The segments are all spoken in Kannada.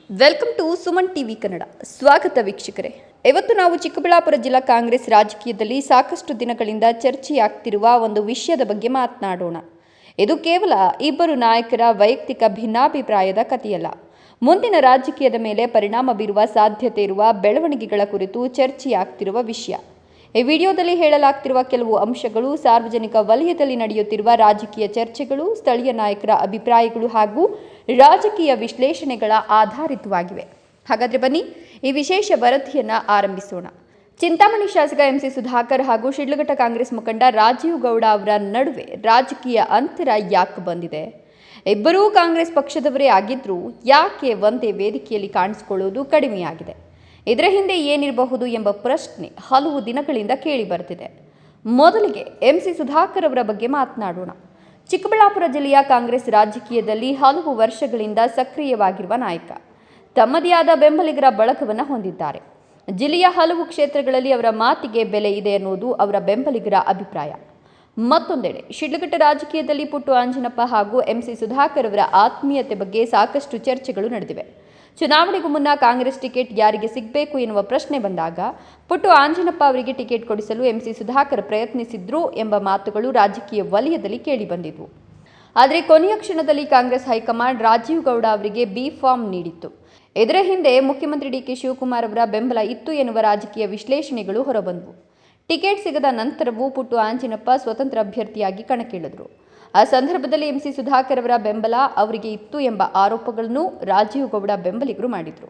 Welcome to Suman TV Kannada. ಸ್ವಾಗತ ವೀಕ್ಷಕರೇ. ಇವತ್ತು ನಾವು ಚಿಕ್ಕಬಳ್ಳಾಪುರ ಜಿಲ್ಲಾ ಕಾಂಗ್ರೆಸ್ ರಾಜಕೀಯದಲ್ಲಿ ಸಾಕಷ್ಟು ದಿನಗಳಿಂದ ಚರ್ಚೆಯಾಗ್ತಿರುವ ಒಂದು ವಿಷಯದ ಬಗ್ಗೆ ಮಾತನಾಡೋಣ. ಇದು ಕೇವಲ ಇಬ್ಬರು ನಾಯಕರ ವೈಯಕ್ತಿಕ ಭಿನ್ನಾಭಿಪ್ರಾಯದ ಕಥೆಯಲ್ಲ. ಮುಂದಿನ ರಾಜಕೀಯದ ಮೇಲೆ ಪರಿಣಾಮ ಬೀರುವ ಸಾಧ್ಯತೆ ಇರುವ ಬೆಳವಣಿಗೆಗಳ ಕುರಿತು ಚರ್ಚೆಯಾಗ್ತಿರುವ ವಿಷಯ. ಈ ವಿಡಿಯೋದಲ್ಲಿ ಹೇಳಲಾಗ್ತಿರುವ ಕೆಲವು ಅಂಶಗಳು ಸಾರ್ವಜನಿಕ ವಲಯದಲ್ಲಿ ನಡೆಯುತ್ತಿರುವ ರಾಜಕೀಯ ಚರ್ಚೆಗಳು, ಸ್ಥಳೀಯ ನಾಯಕರ ಅಭಿಪ್ರಾಯಗಳು ಹಾಗೂ ರಾಜಕೀಯ ವಿಶ್ಲೇಷಣೆಗಳ ಆಧಾರಿತವಾಗಿವೆ. ಹಾಗಾದರೆ ಬನ್ನಿ ಈ ವಿಶೇಷ ವರದಿಯನ್ನು ಆರಂಭಿಸೋಣ. ಚಿಂತಾಮಣಿ ಶಾಸಕ ಎಂಸಿ ಸುಧಾಕರ್ ಹಾಗೂ ಶಿಡ್ಲಘಟ್ಟ ಕಾಂಗ್ರೆಸ್ ಮುಖಂಡ ರಾಜೀವ್ ಗೌಡ ಅವರ ನಡುವೆ ರಾಜಕೀಯ ಅಂತರ ಯಾಕೆ ಬಂದಿದೆ? ಇಬ್ಬರೂ ಕಾಂಗ್ರೆಸ್ ಪಕ್ಷದವರೇ ಆಗಿದ್ರೂ ಯಾಕೆ ಒಂದೇ ವೇದಿಕೆಯಲ್ಲಿ ಕಾಣಿಸಿಕೊಳ್ಳುವುದು ಕಡಿಮೆಯಾಗಿದೆ? ಇದರ ಹಿಂದೆ ಏನಿರಬಹುದು ಎಂಬ ಪ್ರಶ್ನೆ ಹಲವು ದಿನಗಳಿಂದ ಕೇಳಿ ಬರ್ತಿದೆ. ಮೊದಲಿಗೆ ಎಂಸಿ ಸುಧಾಕರ್ ಅವರ ಬಗ್ಗೆ ಮಾತನಾಡೋಣ. ಚಿಕ್ಕಬಳ್ಳಾಪುರ ಜಿಲ್ಲೆಯ ಕಾಂಗ್ರೆಸ್ ರಾಜಕೀಯದಲ್ಲಿ ಹಲವು ವರ್ಷಗಳಿಂದ ಸಕ್ರಿಯವಾಗಿರುವ ನಾಯಕ. ತಮ್ಮದೇ ಆದ ಬೆಂಬಲಿಗರ ಬಳಗವನ್ನು ಹೊಂದಿದ್ದಾರೆ. ಜಿಲ್ಲೆಯ ಹಲವು ಕ್ಷೇತ್ರಗಳಲ್ಲಿ ಅವರ ಮಾತಿಗೆ ಬೆಲೆ ಇದೆ ಎನ್ನುವುದು ಅವರ ಬೆಂಬಲಿಗರ ಅಭಿಪ್ರಾಯ. ಮತ್ತೊಂದೆಡೆ ಶಿಡ್ಲಘಟ್ಟ ರಾಜಕೀಯದಲ್ಲಿ ಪುಟ್ಟು ಆಂಜನಪ್ಪ ಹಾಗೂ ಎಂಸಿ ಸುಧಾಕರ್ ಅವರ ಆತ್ಮೀಯತೆ ಬಗ್ಗೆ ಸಾಕಷ್ಟು ಚರ್ಚೆಗಳು ನಡೆದಿವೆ. ಚುನಾವಣೆಗೂ ಮುನ್ನ ಕಾಂಗ್ರೆಸ್ ಟಿಕೆಟ್ ಯಾರಿಗೆ ಸಿಗಬೇಕು ಎನ್ನುವ ಪ್ರಶ್ನೆ ಬಂದಾಗ ಪುಟ್ಟು ಆಂಜನಪ್ಪ ಅವರಿಗೆ ಟಿಕೆಟ್ ಕೊಡಿಸಲು ಎಂಸಿ ಸುಧಾಕರ್ ಪ್ರಯತ್ನಿಸಿದ್ರು ಎಂಬ ಮಾತುಗಳು ರಾಜಕೀಯ ವಲಯದಲ್ಲಿ ಕೇಳಿಬಂದಿದ್ವು. ಆದರೆ ಕೊನೆಯ ಕ್ಷಣದಲ್ಲಿ ಕಾಂಗ್ರೆಸ್ ಹೈಕಮಾಂಡ್ ರಾಜೀವ್ ಗೌಡ ಅವರಿಗೆ ಬಿ ಫಾರ್ಮ್ ನೀಡಿತ್ತು. ಇದರ ಹಿಂದೆ ಮುಖ್ಯಮಂತ್ರಿ ಡಿಕೆ ಶಿವಕುಮಾರ್ ಅವರ ಬೆಂಬಲ ಇತ್ತು ಎನ್ನುವ ರಾಜಕೀಯ ವಿಶ್ಲೇಷಣೆಗಳು ಹೊರಬಂದವು. ಟಿಕೆಟ್ ಸಿಗದ ನಂತರವೂ ಪುಟ್ಟು ಆಂಜನಪ್ಪ ಸ್ವತಂತ್ರ ಅಭ್ಯರ್ಥಿಯಾಗಿ ಕಣಕ್ಕಿಳಿದರು. ಆ ಸಂದರ್ಭದಲ್ಲಿ ಎಂಸಿ ಸುಧಾಕರ್ ಅವರ ಬೆಂಬಲ ಅವರಿಗೆ ಇತ್ತು ಎಂಬ ಆರೋಪಗಳನ್ನು ರಾಜೀವ್ ಗೌಡ ಬೆಂಬಲಿಗರು ಮಾಡಿದರು.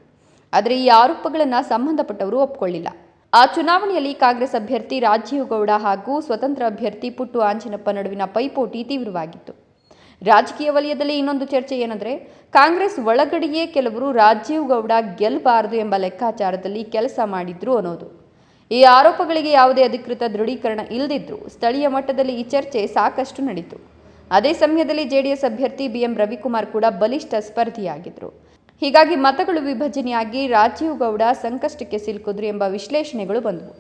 ಆದರೆ ಈ ಆರೋಪಗಳನ್ನು ಸಂಬಂಧಪಟ್ಟವರು ಒಪ್ಪಿಕೊಳ್ಳಿಲ್ಲ. ಆ ಚುನಾವಣೆಯಲ್ಲಿ ಕಾಂಗ್ರೆಸ್ ಅಭ್ಯರ್ಥಿ ರಾಜೀವ್ ಗೌಡ ಹಾಗೂ ಸ್ವತಂತ್ರ ಅಭ್ಯರ್ಥಿ ಪುಟ್ಟು ಆಂಜನಪ್ಪ ನಡುವಿನ ಪೈಪೋಟಿ ತೀವ್ರವಾಗಿತ್ತು. ರಾಜಕೀಯ ವಲಯದಲ್ಲಿ ಇನ್ನೊಂದು ಚರ್ಚೆ ಏನಂದರೆ, ಕಾಂಗ್ರೆಸ್ ಒಳಗಡೆಯೇ ಕೆಲವರು ರಾಜೀವ್ ಗೌಡ ಗೆಲ್ಲಬಾರದು ಎಂಬ ಲೆಕ್ಕಾಚಾರದಲ್ಲಿ ಕೆಲಸ ಮಾಡಿದ್ರು ಅನ್ನೋದು. ಈ ಆರೋಪಗಳಿಗೆ ಯಾವುದೇ ಅಧಿಕೃತ ದೃಢೀಕರಣ ಇಲ್ಲದಿದ್ದರೂ ಸ್ಥಳೀಯ ಮಟ್ಟದಲ್ಲಿ ಈ ಚರ್ಚೆ ಸಾಕಷ್ಟು ನಡೆಯಿತು. ಅದೇ ಸಮಯದಲ್ಲಿ ಜೆಡಿಎಸ್ ಅಭ್ಯರ್ಥಿ ಬಿಎಂ ರವಿಕುಮಾರ್ ಕೂಡ ಬಲಿಷ್ಠ ಸ್ಪರ್ಧಿಯಾಗಿದ್ದರು. ಹೀಗಾಗಿ ಮತಗಳು ವಿಭಜನೆಯಾಗಿ ರಾಜೀವ್ ಗೌಡ ಸಂಕಷ್ಟಕ್ಕೆ ಸಿಲುಕಿದ್ರು ಎಂಬ ವಿಶ್ಲೇಷಣೆಗಳು ಬಂದವು.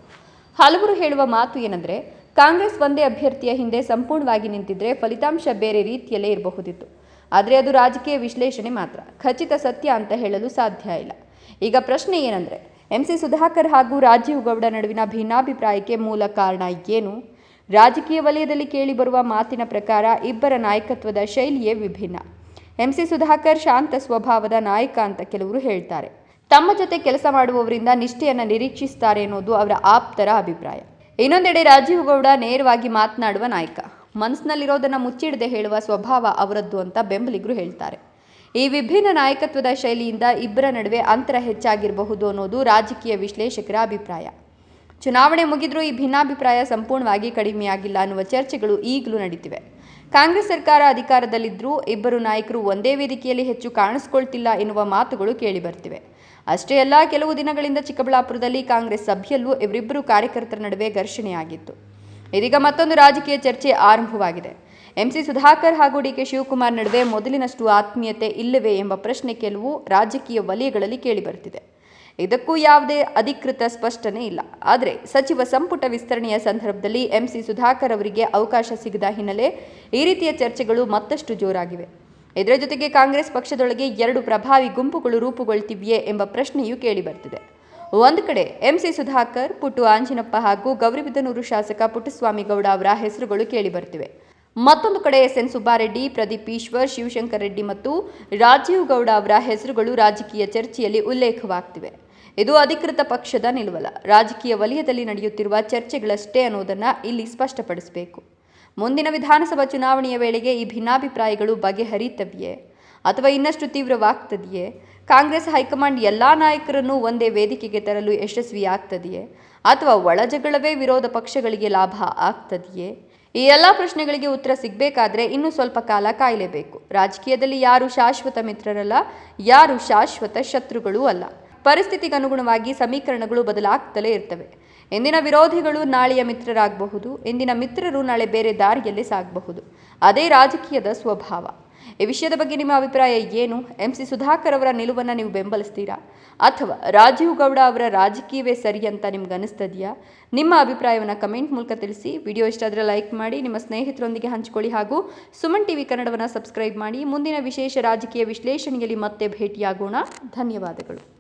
ಹಲವರು ಹೇಳುವ ಮಾತು ಏನಂದರೆ, ಕಾಂಗ್ರೆಸ್ ಒಂದೇ ಅಭ್ಯರ್ಥಿಯ ಹಿಂದೆ ಸಂಪೂರ್ಣವಾಗಿ ನಿಂತಿದ್ರೆ ಫಲಿತಾಂಶ ಬೇರೆ ರೀತಿಯಲ್ಲೇ ಇರಬಹುದಿತ್ತು. ಆದರೆ ಅದು ರಾಜಕೀಯ ವಿಶ್ಲೇಷಣೆ ಮಾತ್ರ, ಖಚಿತ ಸತ್ಯ ಅಂತ ಹೇಳಲು ಸಾಧ್ಯ ಇಲ್ಲ. ಈಗ ಪ್ರಶ್ನೆ ಏನಂದರೆ, ಎಂಸಿ ಸುಧಾಕರ್ ಹಾಗೂ ರಾಜೀವ್ ಗೌಡ ನಡುವಿನ ಭಿನ್ನಾಭಿಪ್ರಾಯಕ್ಕೆ ಮೂಲ ಕಾರಣ ಏನು? ರಾಜಕೀಯ ವಲಯದಲ್ಲಿ ಕೇಳಿಬರುವ ಮಾತಿನ ಪ್ರಕಾರ ಇಬ್ಬರ ನಾಯಕತ್ವದ ಶೈಲಿಯೇ ವಿಭಿನ್ನ. ಎಂಸಿ ಸುಧಾಕರ್ ಶಾಂತ ಸ್ವಭಾವದ ನಾಯಕ ಅಂತ ಕೆಲವರು ಹೇಳ್ತಾರೆ. ತಮ್ಮ ಜೊತೆ ಕೆಲಸ ಮಾಡುವವರಿಂದ ನಿಷ್ಠೆಯನ್ನು ನಿರೀಕ್ಷಿಸುತ್ತಾರೆ ಎನ್ನುವುದು ಅವರ ಆಪ್ತರ ಅಭಿಪ್ರಾಯ. ಇನ್ನೊಂದೆಡೆ ರಾಜೀವ್ ಗೌಡ ನೇರವಾಗಿ ಮಾತನಾಡುವ ನಾಯಕ. ಮನಸ್ಸಿನಲ್ಲಿರೋದನ್ನು ಮುಚ್ಚಿಡದೆ ಹೇಳುವ ಸ್ವಭಾವ ಅವರದ್ದು ಅಂತ ಬೆಂಬಲಿಗರು ಹೇಳ್ತಾರೆ. ಈ ವಿಭಿನ್ನ ನಾಯಕತ್ವದ ಶೈಲಿಯಿಂದ ಇಬ್ಬರ ನಡುವೆ ಅಂತರ ಹೆಚ್ಚಾಗಿರಬಹುದು ಅನ್ನೋದು ರಾಜಕೀಯ ವಿಶ್ಲೇಷಕರ ಅಭಿಪ್ರಾಯ. ಚುನಾವಣೆ ಮುಗಿದ್ರೂ ಈ ಭಿನ್ನಾಭಿಪ್ರಾಯ ಸಂಪೂರ್ಣವಾಗಿ ಕಡಿಮೆಯಾಗಿಲ್ಲ ಅನ್ನುವ ಚರ್ಚೆಗಳು ಈಗಲೂ ನಡೀತಿವೆ. ಕಾಂಗ್ರೆಸ್ ಸರ್ಕಾರ ಅಧಿಕಾರದಲ್ಲಿದ್ದರೂ ಇಬ್ಬರು ನಾಯಕರು ಒಂದೇ ವೇದಿಕೆಯಲ್ಲಿ ಹೆಚ್ಚು ಕಾಣಿಸಿಕೊಳ್ತಿಲ್ಲ ಎನ್ನುವ ಮಾತುಗಳು ಕೇಳಿಬರ್ತಿವೆ. ಅಷ್ಟೇ ಅಲ್ಲ, ಕೆಲವು ದಿನಗಳಿಂದ ಚಿಕ್ಕಬಳ್ಳಾಪುರದಲ್ಲಿ ಕಾಂಗ್ರೆಸ್ ಸಭೆಯಲ್ಲೂ ಇವರಿಬ್ಬರು ಕಾರ್ಯಕರ್ತರ ನಡುವೆ ಘರ್ಷಣೆಯಾಗಿತ್ತು. ಇದೀಗ ಮತ್ತೊಂದು ರಾಜಕೀಯ ಚರ್ಚೆ ಆರಂಭವಾಗಿದೆ. ಎಂಸಿ ಸುಧಾಕರ್ ಹಾಗೂ ಡಿಕೆ ಶಿವಕುಮಾರ್ ನಡುವೆ ಮೊದಲಿನಷ್ಟು ಆತ್ಮೀಯತೆ ಇಲ್ಲವೇ ಎಂಬ ಪ್ರಶ್ನೆ ಕೆಲವು ರಾಜಕೀಯ ವಲಯಗಳಲ್ಲಿ ಕೇಳಿಬರ್ತಿದೆ. ಇದಕ್ಕೂ ಯಾವುದೇ ಅಧಿಕೃತ ಸ್ಪಷ್ಟನೆ ಇಲ್ಲ. ಆದರೆ ಸಚಿವ ಸಂಪುಟ ವಿಸ್ತರಣೆಯ ಸಂದರ್ಭದಲ್ಲಿ ಎಂಸಿ ಸುಧಾಕರ್ ಅವರಿಗೆ ಅವಕಾಶ ಸಿಗದ ಹಿನ್ನೆಲೆ ಈ ರೀತಿಯ ಚರ್ಚೆಗಳು ಮತ್ತಷ್ಟು ಜೋರಾಗಿವೆ. ಇದರ ಜೊತೆಗೆ ಕಾಂಗ್ರೆಸ್ ಪಕ್ಷದೊಳಗೆ ಎರಡು ಪ್ರಭಾವಿ ಗುಂಪುಗಳು ರೂಪುಗೊಳ್ತಿವೆಯೇ ಎಂಬ ಪ್ರಶ್ನೆಯೂ ಕೇಳಿಬರ್ತಿದೆ. ಒಂದು ಕಡೆ ಎಂಸಿ ಸುಧಾಕರ್, ಪುಟ್ಟು ಆಂಜನಪ್ಪ ಹಾಗೂ ಗೌರಿಬಿದನೂರು ಶಾಸಕ ಪುಟ್ಟಸ್ವಾಮಿ ಗೌಡ ಅವರ ಹೆಸರುಗಳು ಕೇಳಿಬರ್ತಿವೆ. ಮತ್ತೊಂದು ಕಡೆ ಎಸ್ಎನ್ ಸುಬ್ಬಾರೆಡ್ಡಿ, ಪ್ರದೀಪ್ ಈಶ್ವರ್, ಶಿವಶಂಕರ್ ರೆಡ್ಡಿ ಮತ್ತು ರಾಜೀವ್ ಗೌಡ ಅವರ ಹೆಸರುಗಳು ರಾಜಕೀಯ ಚರ್ಚೆಯಲ್ಲಿ ಉಲ್ಲೇಖವಾಗ್ತಿವೆ. ಇದು ಅಧಿಕೃತ ಪಕ್ಷದ ನಿಲುವಲ್ಲ, ರಾಜಕೀಯ ವಲಯದಲ್ಲಿ ನಡೆಯುತ್ತಿರುವ ಚರ್ಚೆಗಳಷ್ಟೇ ಅನ್ನೋದನ್ನು ಇಲ್ಲಿ ಸ್ಪಷ್ಟಪಡಿಸಬೇಕು. ಮುಂದಿನ ವಿಧಾನಸಭಾ ಚುನಾವಣೆಯ ವೇಳೆಗೆ ಈ ಭಿನ್ನಾಭಿಪ್ರಾಯಗಳು ಬಗೆಹರಿಯುತ್ತವೆಯೇ ಅಥವಾ ಇನ್ನಷ್ಟು ತೀವ್ರವಾಗ್ತದೆಯೇ? ಕಾಂಗ್ರೆಸ್ ಹೈಕಮಾಂಡ್ ಎಲ್ಲ ನಾಯಕರನ್ನು ಒಂದೇ ವೇದಿಕೆಗೆ ತರಲು ಯಶಸ್ವಿಯಾಗ್ತದೆಯೇ ಅಥವಾ ಒಳಜಗಳವೇ ವಿರೋಧ ಪಕ್ಷಗಳಿಗೆ ಲಾಭ ಆಗ್ತದೆಯೇ? ಈ ಎಲ್ಲ ಪ್ರಶ್ನೆಗಳಿಗೆ ಉತ್ತರ ಸಿಗಬೇಕಾದ್ರೆ ಇನ್ನೂ ಸ್ವಲ್ಪ ಕಾಲ ಕಾಯಲೇಬೇಕು. ರಾಜಕೀಯದಲ್ಲಿ ಯಾರು ಶಾಶ್ವತ ಮಿತ್ರರಲ್ಲ, ಯಾರು ಶಾಶ್ವತ ಶತ್ರುಗಳೂ ಅಲ್ಲ. ಪರಿಸ್ಥಿತಿಗನುಗುಣವಾಗಿ ಸಮೀಕರಣಗಳು ಬದಲಾಗ್ತಲೇ ಇರ್ತವೆ. ಇಂದಿನ ವಿರೋಧಿಗಳು ನಾಳೆಯ ಮಿತ್ರರಾಗಬಹುದು, ಇಂದಿನ ಮಿತ್ರರು ನಾಳೆ ಬೇರೆ ದಾರಿಯಲ್ಲಿ ಸಾಗಬಹುದು. ಅದೇ ರಾಜಕೀಯದ ಸ್ವಭಾವ. ಈ ವಿಷಯದ ಬಗ್ಗೆ ನಿಮ್ಮ ಅಭಿಪ್ರಾಯ ಏನು? MC ಸುಧಾಕರ್ ಅವರ ನಿಲುವನ್ನು ನೀವು ಬೆಂಬಲಿಸ್ತೀರಾ ಅಥವಾ ರಾಜೀವ್ ಗೌಡ ಅವರ ರಾಜಕೀಯವೇ ಸರಿ ಅಂತ ನಿಮ್ಗೆ ಅನಿಸ್ತದೆಯಾ? ನಿಮ್ಮ ಅಭಿಪ್ರಾಯವನ್ನು ಕಮೆಂಟ್ ಮೂಲಕ ತಿಳಿಸಿ. ವಿಡಿಯೋ ಇಷ್ಟ ಆದರೆ ಲೈಕ್ ಮಾಡಿ, ನಿಮ್ಮ ಸ್ನೇಹಿತರೊಂದಿಗೆ ಹಂಚಿಕೊಳ್ಳಿ ಹಾಗೂ ಸುಮನ್ ಟಿವಿ ಕನ್ನಡವನ್ನು ಸಬ್ಸ್ಕ್ರೈಬ್ ಮಾಡಿ. ಮುಂದಿನ ವಿಶೇಷ ರಾಜಕೀಯ ವಿಶ್ಲೇಷಣೆಯಲ್ಲಿ ಮತ್ತೆ ಭೇಟಿಯಾಗೋಣ. ಧನ್ಯವಾದಗಳು.